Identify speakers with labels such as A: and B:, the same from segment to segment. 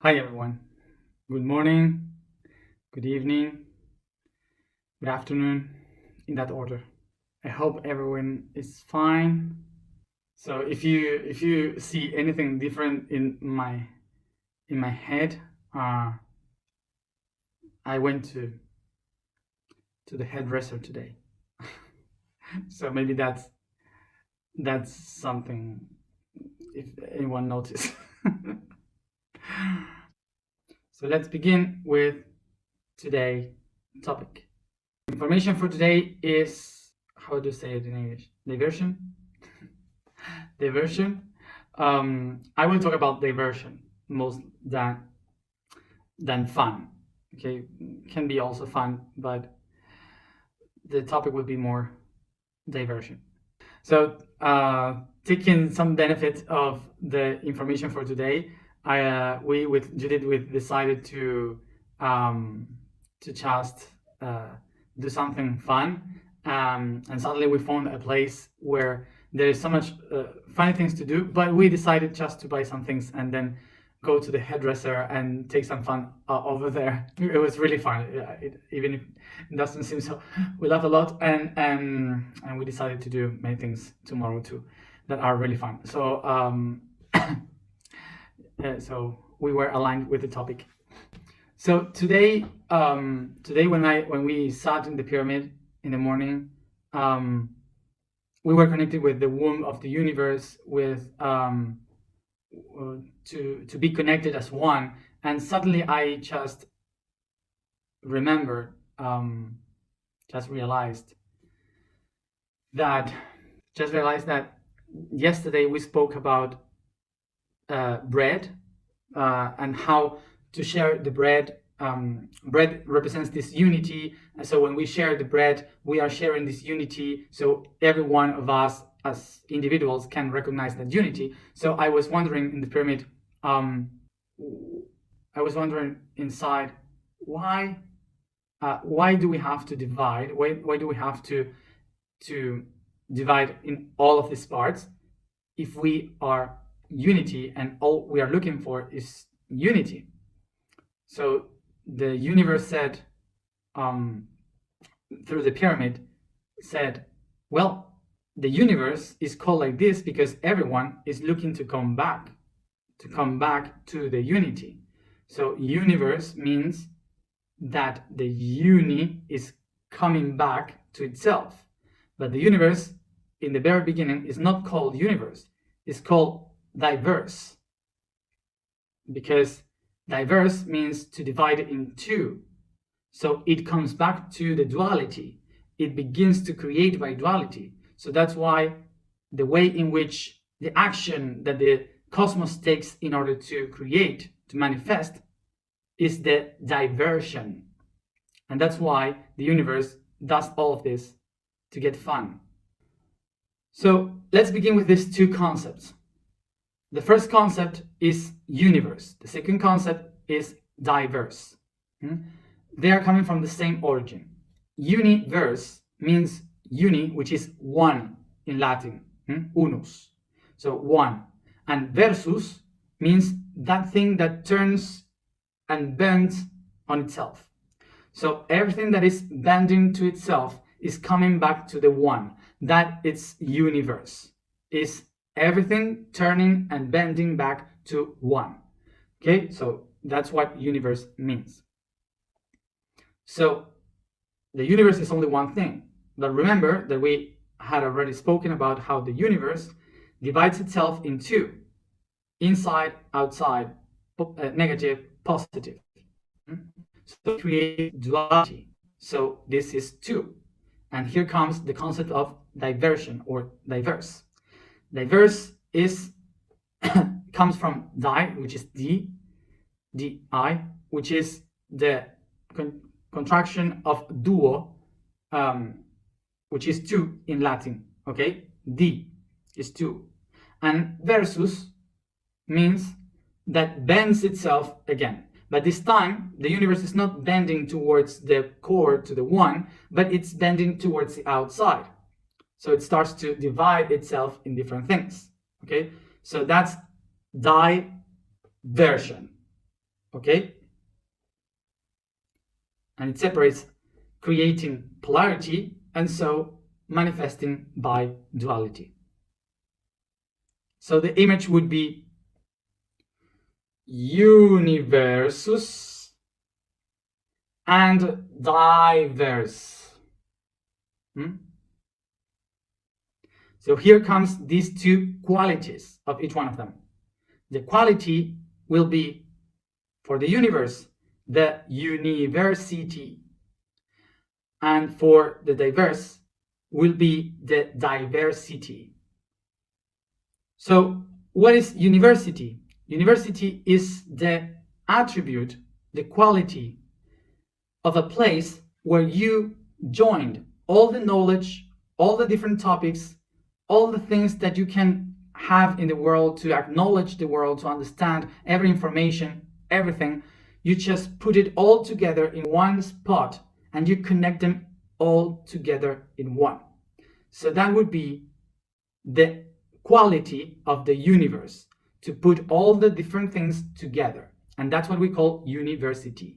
A: Hi everyone. Good morning, good evening, good afternoon, in that order. I hope everyone is fine. So if you see anything different in my head, I went to the hairdresser today. So maybe that's something if anyone noticed. So let's begin with today's topic. Information for today is, how do you say it in English? Diversion? Diversion. I will talk about diversion most than fun. Okay, can be also fun, but the topic would be more diversion. So, taking some benefit of the information for today, we with Judith we decided to just do something fun, and suddenly we found a place where there is so much funny things to do. But we decided just to buy some things and then go to the hairdresser and take some fun over there. It was really fun, even if it doesn't seem so. We laughed a lot, and we decided to do many things tomorrow too that are really fun. So so we were aligned with the topic. So today when we sat in the pyramid in the morning, we were connected with the womb of the universe, with to be connected as one, and suddenly I just remembered, just realized that yesterday we spoke about bread, and how to share the bread. Bread represents this unity, and so when we share the bread, we are sharing this unity, so every one of us as individuals can recognize that unity. So I was wondering in the pyramid, I was wondering inside, why do we have to divide? Why do we have to divide in all of these parts if we are unity and all we are looking for is unity? So the universe said, through the pyramid, said, well, the universe is called like this because everyone is looking to come back to the unity. So universe means that the uni is coming back to itself. But the universe in the very beginning is not called universe, it's called diverse, because diverse means to divide it in two. So it comes back to the duality. It begins to create by duality. So that's why the way in which the action that the cosmos takes in order to create, to manifest, is the diversion. And that's why the universe does all of this to get fun. So let's begin with these two concepts. The first concept is universe. The second concept is diverse. They are coming from the same origin. Universe means uni, which is one in Latin, unus, so one. And versus means that thing that turns and bends on itself. So everything that is bending to itself is coming back to the one. That it's universe. Is everything turning and bending back to one. Okay, so that's what universe means. So the universe is only one thing. But remember that we had already spoken about how the universe divides itself in two: inside, outside, negative, positive. So create duality. So this is two. And here comes the concept of diversion or diverse. Diverse is comes from di, which is di, which is the contraction of duo, which is two in Latin. Okay, di is two, and versus means that bends itself again. But this time, the universe is not bending towards the core, to the one, but it's bending towards the outside. So it starts to divide itself in different things. Okay, so that's diversion. okay? And it separates, creating polarity, and so manifesting by duality. So the image would be universus and diverse. So here comes these two qualities of each one of them. The quality will be, for the universe, the university, and for the diverse will be the diversity. So what is university? University is the attribute, the quality of a place where you joined all the knowledge, all the different topics, all the things that you can have in the world, to acknowledge the world, to understand every information, everything. You just put it all together in one spot and you connect them all together in one. So that would be the quality of the universe, to put all the different things together. And that's what we call university.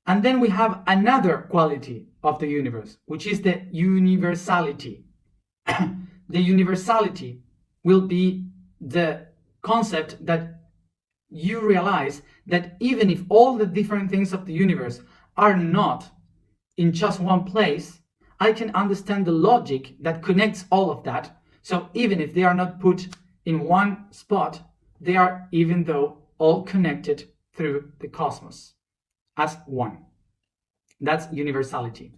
A: And then we have another quality of the universe, which is the universality. The universality will be the concept that you realize that even if all the different things of the universe are not in just one place, I can understand the logic that connects all of that. So even if they are not put in one spot, they are, even though, all connected through the cosmos as one. That's universality.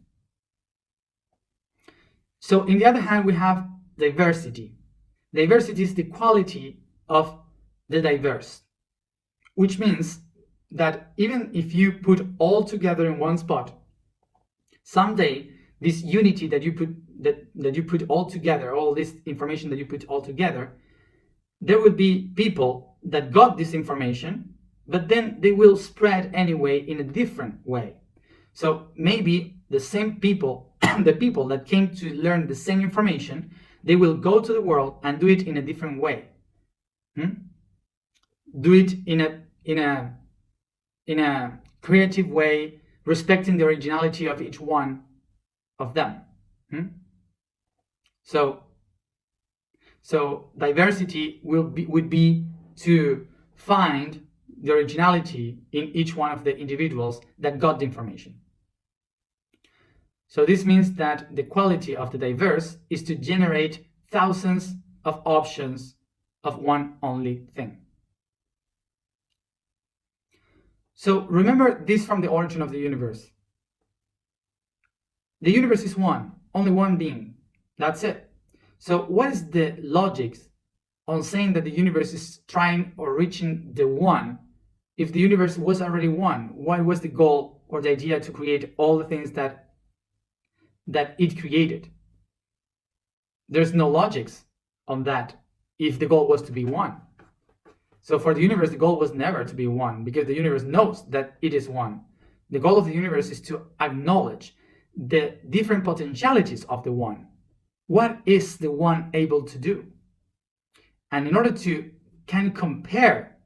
A: So in the other hand, we have diversity. Diversity is the quality of the diverse, which means that even if you put all together in one spot, someday this unity that you put all together, all this information that you put all together, there will be people that got this information, but then they will spread anyway in a different way. So maybe the same people, the people that came to learn the same information, they will go to the world and do it in a different way. Do it in a creative way, respecting the originality of each one of them. So diversity would be to find the originality in each one of the individuals that got the information. So this means that the quality of the diverse is to generate thousands of options of one only thing. So remember this from the origin of the universe. The universe is one, only one being. That's it. So what is the logic on saying that the universe is trying or reaching the one? If the universe was already one, why was the goal or the idea to create all the things that it created? There's no logics on that if the goal was to be one. So for the universe, the goal was never to be one, because the universe knows that it is one. The goal of the universe is to acknowledge the different potentialities of the one. What is the one able to do? And in order to can compare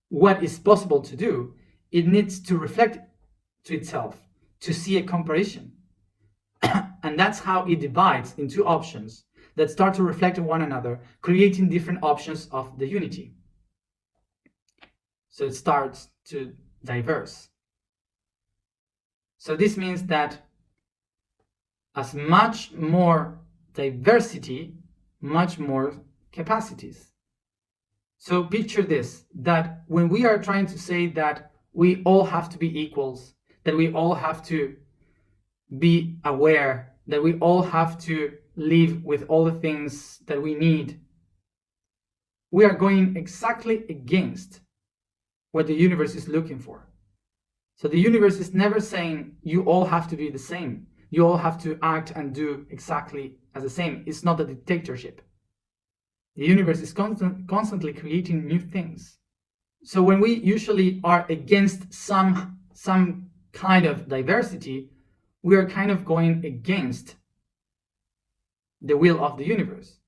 A: what is possible to do, it needs to reflect to itself, to see a comparison. And that's how it divides into options that start to reflect on one another, creating different options of the unity. So it starts to diverse. So this means that as much more diversity, much more capacities. So picture this, that when we are trying to say that we all have to be equals, that we all have to be aware, that we all have to live with all the things that we need, we are going exactly against what the universe is looking for. So the universe is never saying you all have to be the same. You all have to act and do exactly as the same. It's not a dictatorship. The universe is constantly creating new things. So when we usually are against some kind of diversity, we are kind of going against the will of the universe.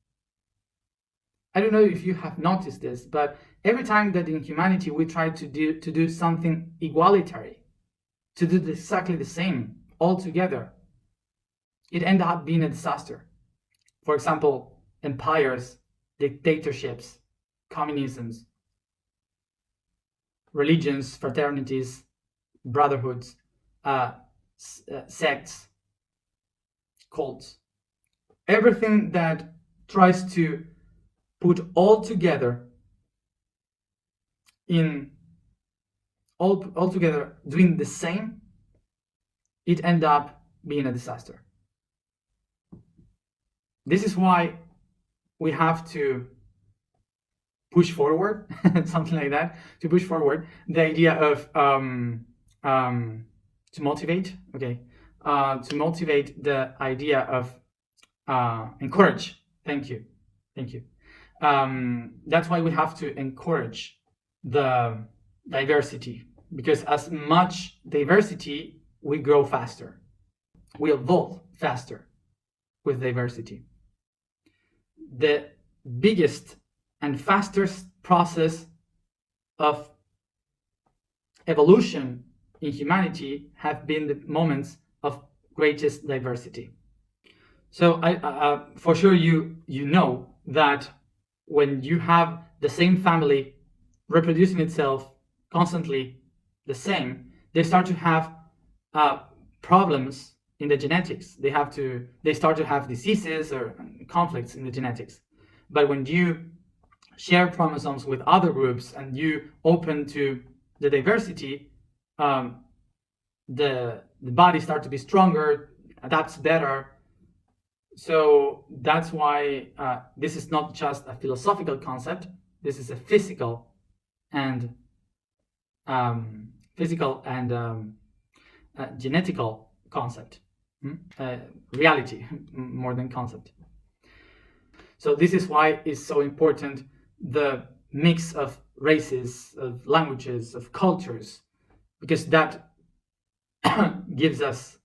A: I don't know if you have noticed this, but every time that in humanity we try to do something egalitary, to do exactly the same all together, it ends up being a disaster. For example, empires, dictatorships, communisms, religions, fraternities, brotherhoods, sects, cults. Everything that tries to put all together all together doing the same, it ends up being a disaster. This is why we have to push forward, something like that, to push forward the idea of to motivate the idea of encourage. Thank you. That's why we have to encourage the diversity, because as much diversity, we grow faster, we evolve faster with diversity. The biggest and fastest process of evolution in humanity have been the moments of greatest diversity. So I for sure you know that when you have the same family reproducing itself constantly the same, they start to have problems in the genetics. They start to have diseases or conflicts in the genetics. But when you share chromosomes with other groups and you open to the diversity, the body starts to be stronger, adapts better. So that's why this is not just a philosophical concept. This is a physical and genetical concept, reality more than concept. So this is why it's so important, the mix of races, of languages, of cultures, because that gives us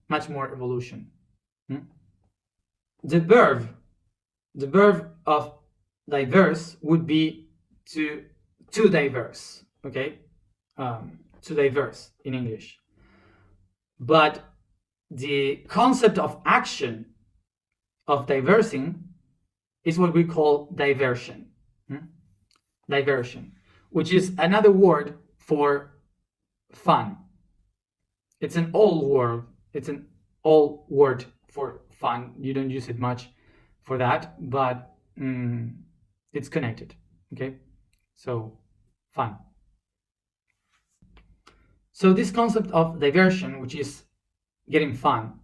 A: much more evolution. The verb of diverse would be to diverse, okay? To diverse in English. But the concept of action of diversing is what we call diversion. Diversion, which is another word for fun. It's an old word. It's an old word for fun. You don't use it much for that, but it's connected. Okay, so fun. So this concept of diversion, which is getting fun,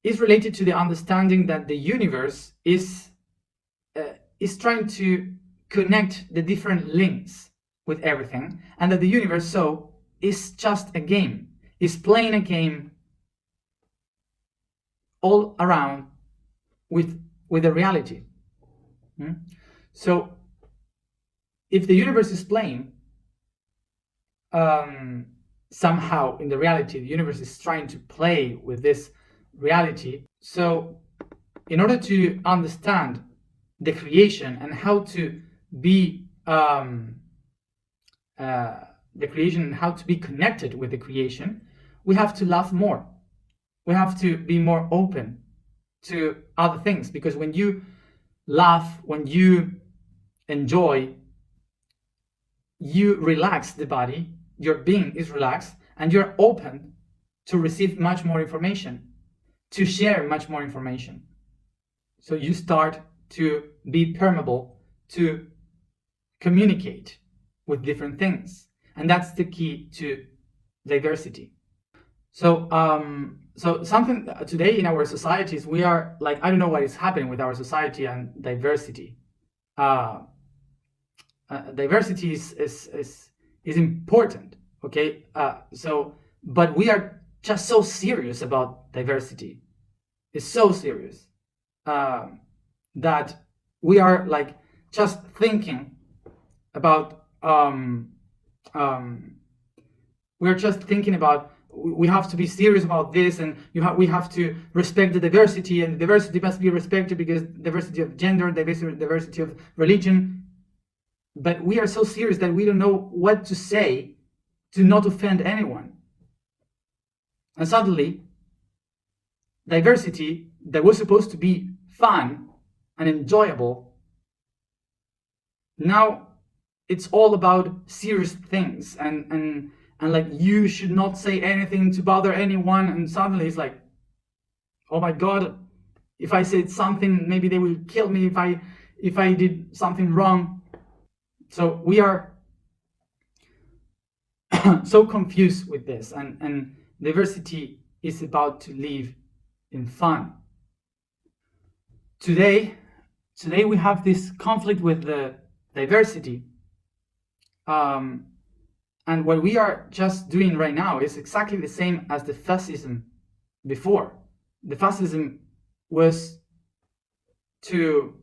A: is related to the understanding that the universe is trying to connect the different links with everything, and that the universe so is just a game, is playing a game all around with the reality. So if the universe is playing, somehow in the reality, the universe is trying to play with this reality. So in order to understand the creation and how to be the creation and how to be connected with the creation, we have to love more. We have to be more open to other things, because when you laugh, when you enjoy, you relax the body, your being is relaxed, and you're open to receive much more information, to share much more information. So you start to be permeable to communicate with different things, and that's the key to diversity. So so something today in our societies, we are like, I don't know what is happening with our society and diversity. Diversity is important, okay? So but we are just so serious about diversity. It's so serious that we are like just thinking about we're just thinking about we have to be serious about this, and we have to respect the diversity, and diversity must be respected because diversity of gender, diversity of religion. But we are so serious that we don't know what to say to not offend anyone. And suddenly, diversity that was supposed to be fun and enjoyable, now it's all about serious things, and like you should not say anything to bother anyone, and suddenly it's like, oh my god, if I said something, maybe they will kill me if I did something wrong. So we are so confused with this, and diversity is about to live in fun. Today we have this conflict with the diversity, and what we are just doing right now is exactly the same as the fascism before. The fascism was to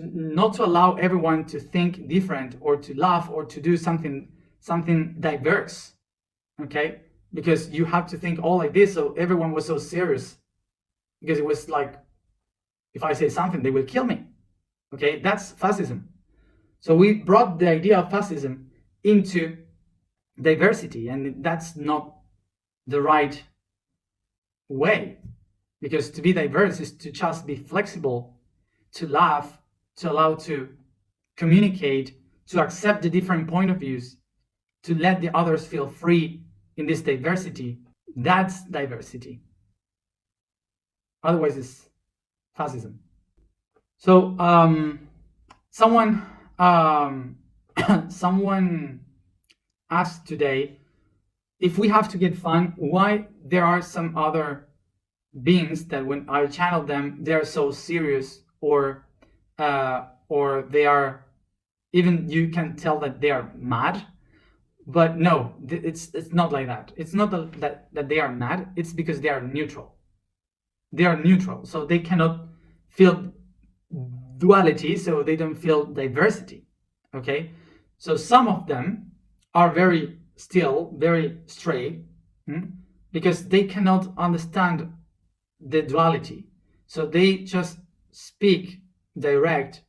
A: not to allow everyone to think different or to laugh or to do something diverse, okay? Because you have to think all like this, so everyone was so serious, because it was like, if I say something, they will kill me, okay? That's fascism. So we brought the idea of fascism into diversity, and that's not the right way, because to be diverse is to just be flexible, to laugh, to allow to communicate, to accept the different point of views, to let the others feel free in this diversity. That's diversity. Otherwise it's fascism. So someone asked today, if we have to get fun, why there are some other beings that when I channel them, they're so serious, or they are, even you can tell that they are mad. But no, it's not like that. It's not that they are mad, it's because they are neutral. They are neutral, so they cannot feel duality, so they don't feel diversity, okay? So some of them are very straight, because they cannot understand the duality, so they just speak direct.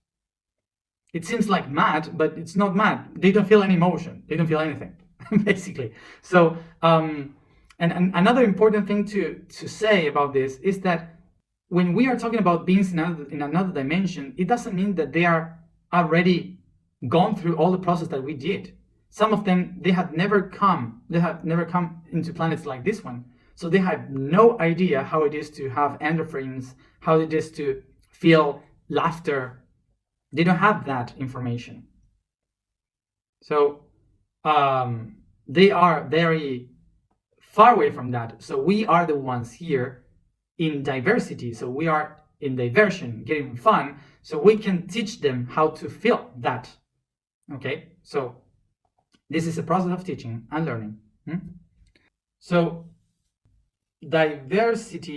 A: It seems like mad, but it's not mad. They don't feel any emotion, they don't feel anything basically. So and another important thing to say about this is that when we are talking about beings in another dimension, it doesn't mean that they are already gone through all the process that we did. Some of them, they have never come into planets like this one, so they have no idea how it is to have endorphins, how it is to feel laughter. They don't have that information. So they are very far away from that. So we are the ones here in diversity. So we are in diversion, getting fun, so we can teach them how to feel that. Okay, so this is a process of teaching and learning. So diversion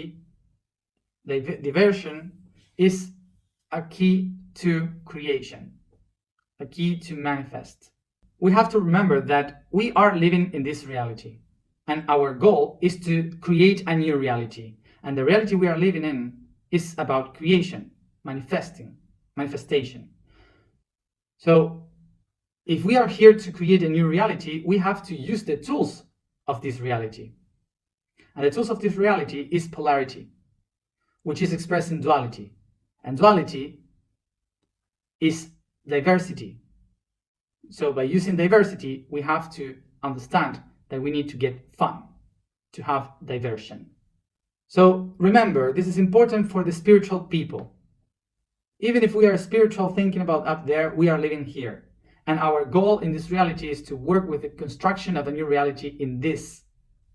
A: is a key to creation, a key to manifest. We have to remember that we are living in this reality, and our goal is to create a new reality. And the reality we are living in is about creation, manifestation. So if we are here to create a new reality, we have to use the tools of this reality. And the tools of this reality is polarity, which is expressed in duality. And duality is diversity. So by using diversity, we have to understand that we need to get fun, to have diversion. So remember, this is important for the spiritual people. Even if we are spiritual thinking about up there, we are living here. And our goal in this reality is to work with the construction of a new reality in this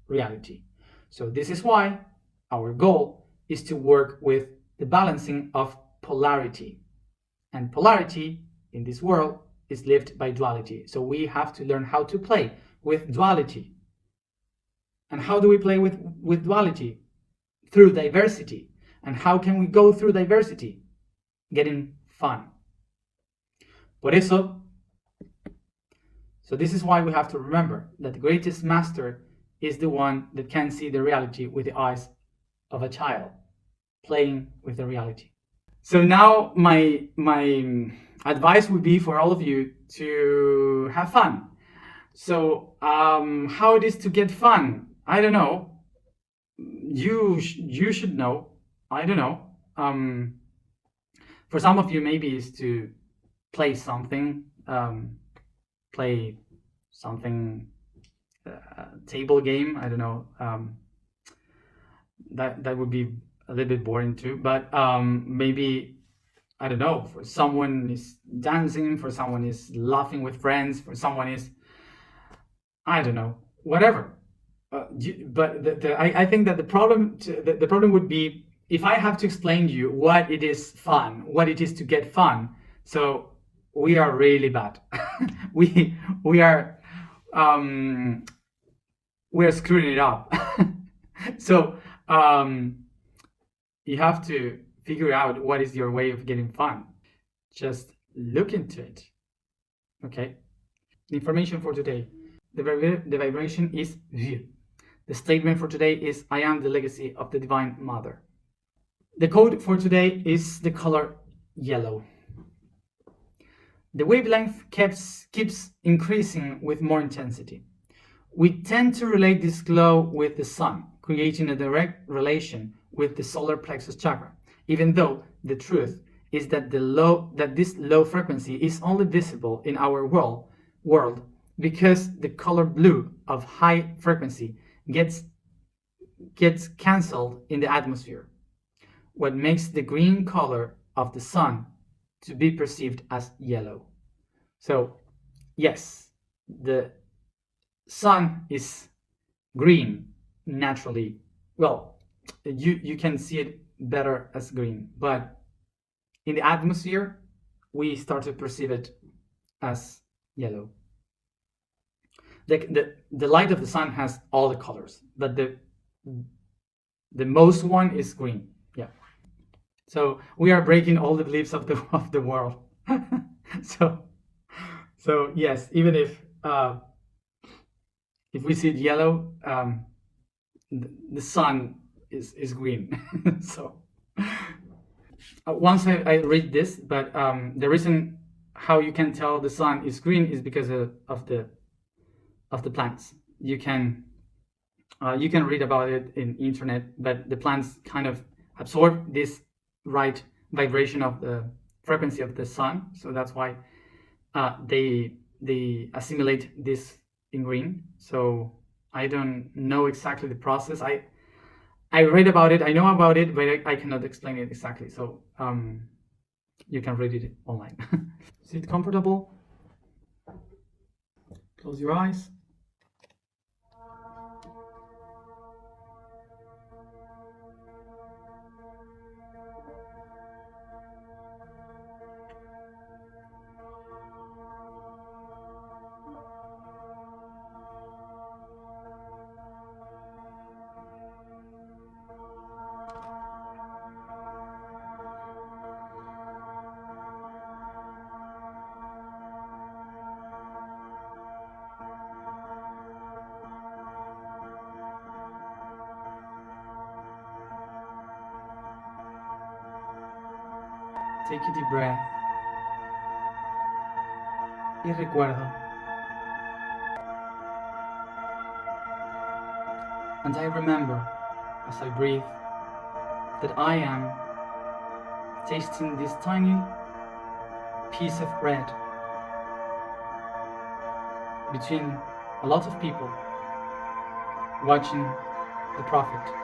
A: reality. So this is why our goal is to work with the balancing of polarity. And polarity in this world is lived by duality. So we have to learn how to play with duality. And how do we play with duality? Through diversity. And how can we go through diversity? Getting fun. Por eso, so this is why we have to remember that the greatest master is the one that can see the reality with the eyes of a child, playing with the reality. So now my advice would be for all of you to have fun. So how it is to get fun, I don't know. You should know. I don't know. For some of you, maybe is to play something, table game. I don't know. That would be a little bit boring too. But maybe, I don't know. For someone is dancing. For someone is laughing with friends. For someone is, I don't know, whatever. But I think that the problem would be if I have to explain to you what it is fun, what it is to get fun. So we are really bad. we are we're screwing it up. So you have to figure out what is your way of getting fun. Just look into it. Okay. The information for today. The vibration is view. The statement for today is I am the legacy of the Divine Mother. The code for today is the color yellow. The wavelength keeps increasing with more intensity. We tend to relate this glow with the sun, creating a direct relation with the solar plexus chakra, even though the truth is that this low frequency is only visible in our world because the color blue of high frequency gets cancelled in the atmosphere, what makes the green color of the sun to be perceived as yellow. So yes, the sun is green naturally. Well, you can see it better as green, but in the atmosphere we start to perceive it as yellow. The light of the sun has all the colors, but the most one is green. Yeah. So we are breaking all the beliefs of the world. so yes, even if we see it yellow, the sun is green. So once I read this, but the reason how you can tell the sun is green is because of the plants. You can read about it in internet, but the plants kind of absorb this right vibration of the frequency of the sun, so that's why they assimilate this in green. So I don't know exactly the process. I read about it, I know about it, but I cannot explain it exactly. So you can read it online. Sit comfortable. Close your eyes. Take a deep breath. Y recuerdo. And I remember, as I breathe, that I am tasting this tiny piece of bread between a lot of people watching the prophet.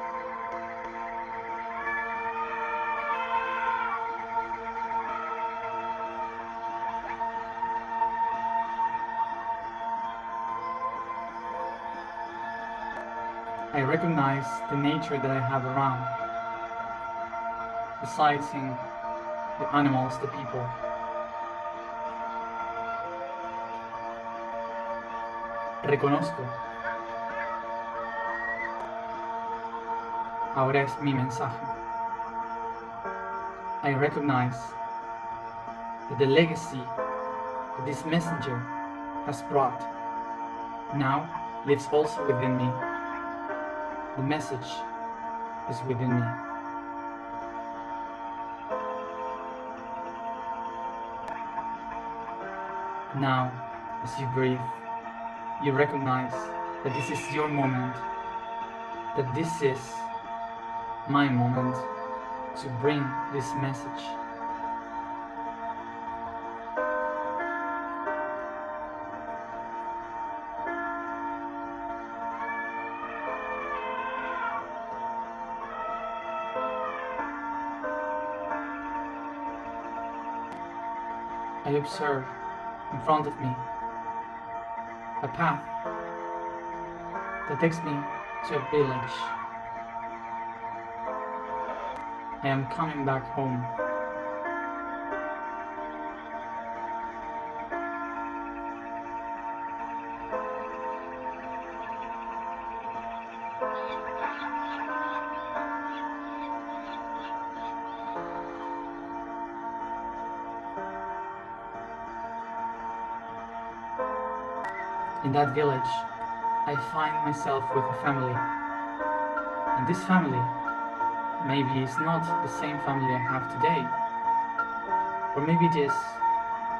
A: I recognize the nature that I have around, the sightseeing, the animals, the people. Reconozco. Ahora es mi mensaje. I recognize that the legacy that this messenger has brought now lives also within me. The message is within me. Now, as you breathe, you recognize that this is your moment, that this is my moment to bring this message. I observe in front of me a path that takes me to a village. I am coming back home. In that village, I find myself with a family. And this family maybe is not the same family I have today. Or maybe it is.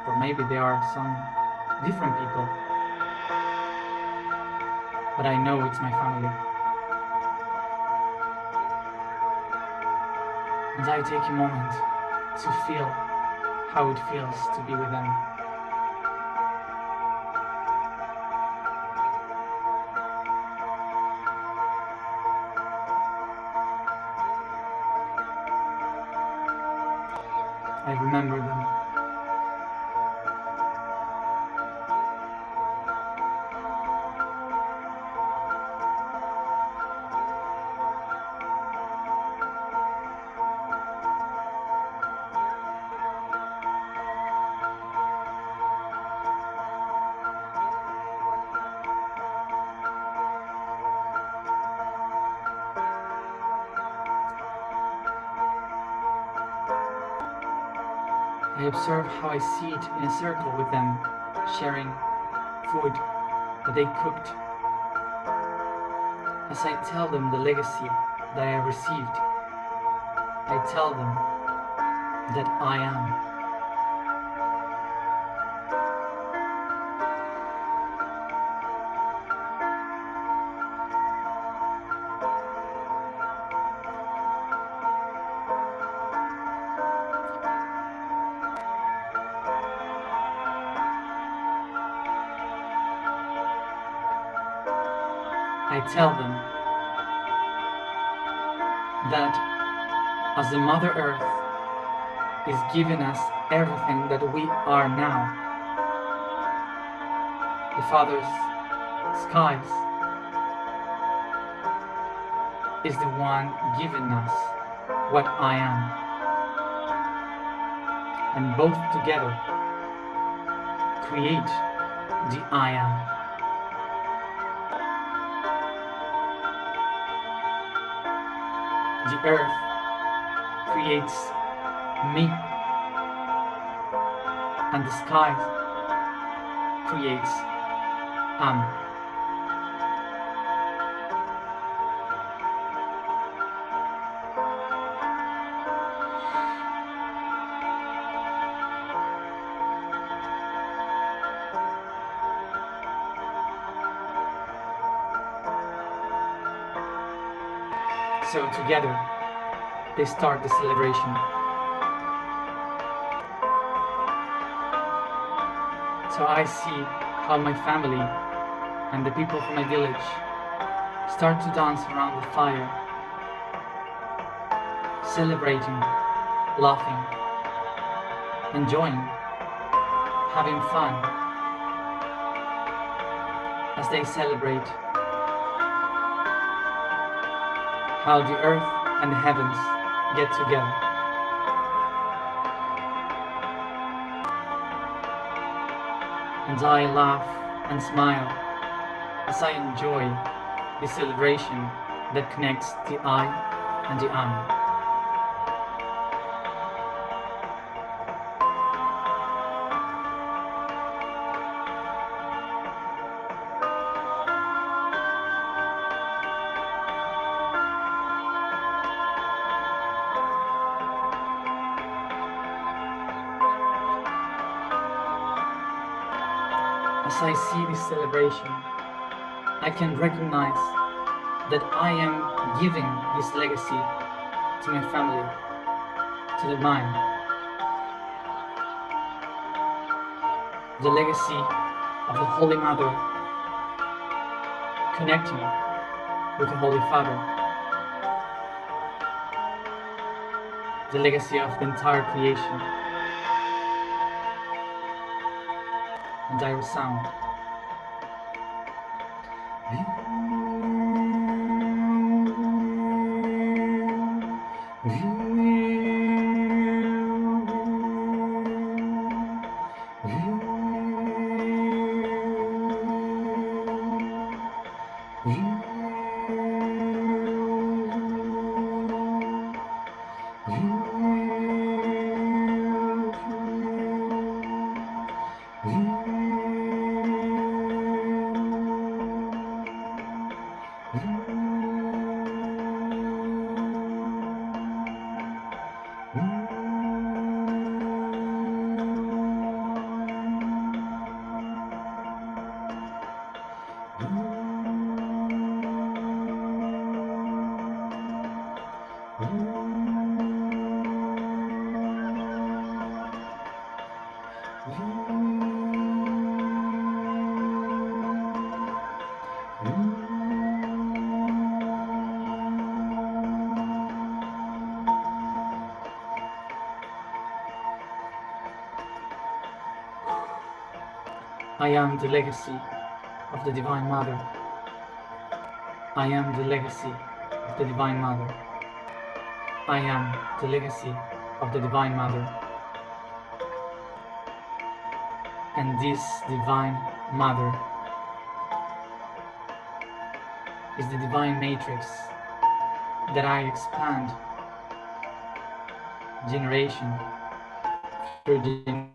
A: Or maybe there are some different people. But I know it's my family. And I take a moment to feel how it feels to be with them. I remember them. I observe how I sit in a circle with them, sharing food that they cooked. As I tell them the legacy that I received, I tell them that I am. I tell them that as the Mother Earth is giving us everything that we are now, the Father's skies is the one giving us what I am. And both together create the I am. The earth creates me, and the sky creates So together, they start the celebration. So I see how my family and the people from my village start to dance around the fire, celebrating, laughing, enjoying, having fun as they celebrate how the earth and the heavens get together. And I laugh and smile as I enjoy the celebration that connects the I and the am. As I see this celebration, I can recognize that I am giving this legacy to my family, to the mine, the legacy of the Holy Mother connecting with the Holy Father, the legacy of the entire creation, and I resound. I am the legacy of the Divine Mother. I am the legacy of the Divine Mother. I am the legacy of the Divine Mother. And this Divine Mother is the divine matrix that I expand generation through generation.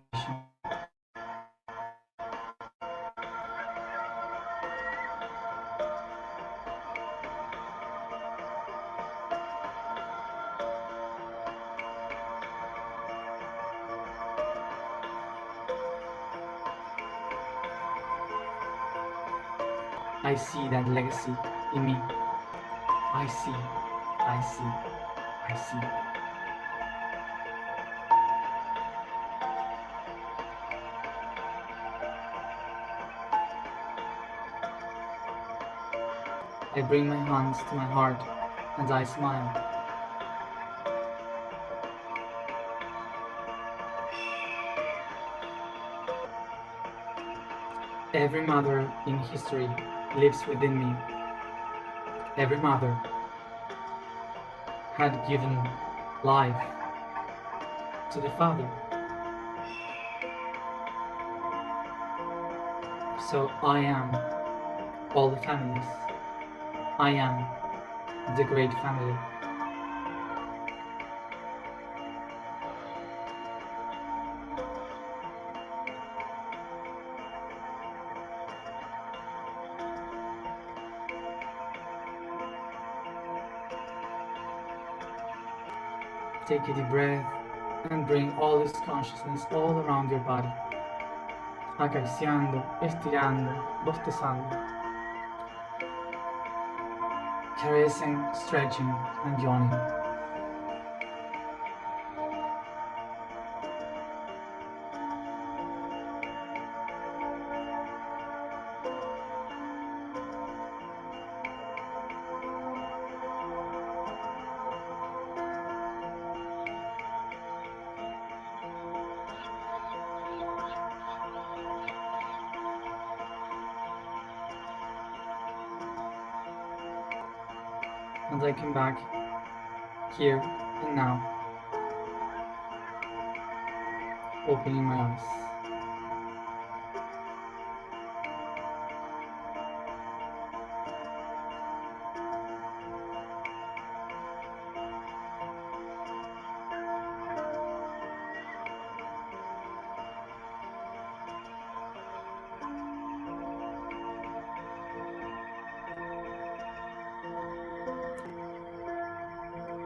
A: I see that legacy in me. I see, I see, I see. I bring my hands to my heart and I smile. Every mother in history lives within me. Every mother had given life to the Father. So I am all the families. I am the great family. Take a deep breath and bring all this consciousness all around your body, acariciando, estirando, bostezando, caressing, stretching, and yawning. And I come back here and now, opening my eyes.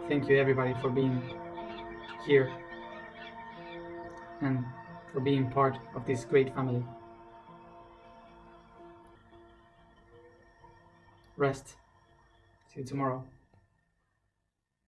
A: Thank you everybody for being here and for being part of this great family. rest. See you tomorrow.